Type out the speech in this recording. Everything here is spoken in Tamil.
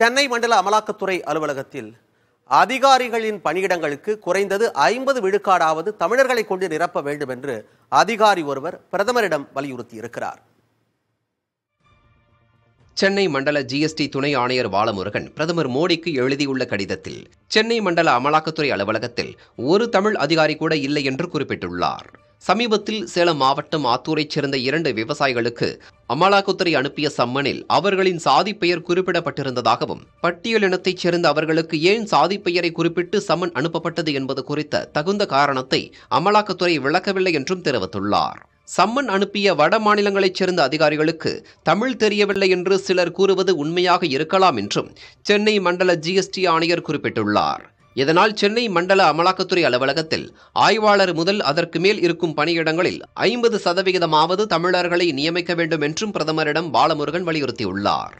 சென்னை மண்டல அமலாக்கத்துறை அலுவலகத்தில் அதிகாரிகளின் பணியிடங்களுக்கு குறைந்தது 50 விழுக்காடாவது தமிழர்களை கொண்டு நிரப்ப வேண்டும் என்று அதிகாரி ஒருவர் பிரதமரிடம் வலியுறுத்தியிருக்கிறார். சென்னை மண்டல ஜிஎஸ்டி துணை ஆணையர் பாலமுருகன் பிரதமர் மோடிக்கு எழுதியுள்ள கடிதத்தில் சென்னை மண்டல அமலாக்கத்துறை அலுவலகத்தில் ஒரு தமிழ் அதிகாரி கூட இல்லை என்று குறிப்பிட்டுள்ளார். சமீபத்தில் சேலம் மாவட்டம் ஆத்தூரைச் சேர்ந்த 2 விவசாயிகளுக்கு அமலாக்கத்துறை அனுப்பிய சம்மனில் அவர்களின் சாதி பெயர் குறிப்பிடப்பட்டிருந்ததாகவும் பட்டியலினத்தைச் சேர்ந்த அவர்களுக்கு ஏன் சாதி பெயரை குறிப்பிட்டு சம்மன் அனுப்பப்பட்டது என்பது குறித்த தகுந்த காரணத்தை அமலாக்கத்துறை விளக்கவில்லை என்றும் தெரிவித்துள்ளார். சம்மன் அனுப்பிய வட மாநிலங்களைச் சேர்ந்த அதிகாரிகளுக்கு தமிழ் தெரியவில்லை என்று சிலர் கூறுவது உண்மையாக இருக்கலாம் என்றும் சென்னை மண்டல ஜிஎஸ்டி ஆணையர் குறிப்பிட்டுள்ளார். இதனால் சென்னை மண்டல அமலாக்கத்துறை அலுவலகத்தில் ஆய்வாளர் முதல் அதற்கு மேல் இருக்கும் பணியிடங்களில் 50% தமிழர்களை நியமிக்க வேண்டும் என்றும் பிரதமரிடம் பாலமுருகன் வலியுறுத்தியுள்ளார்.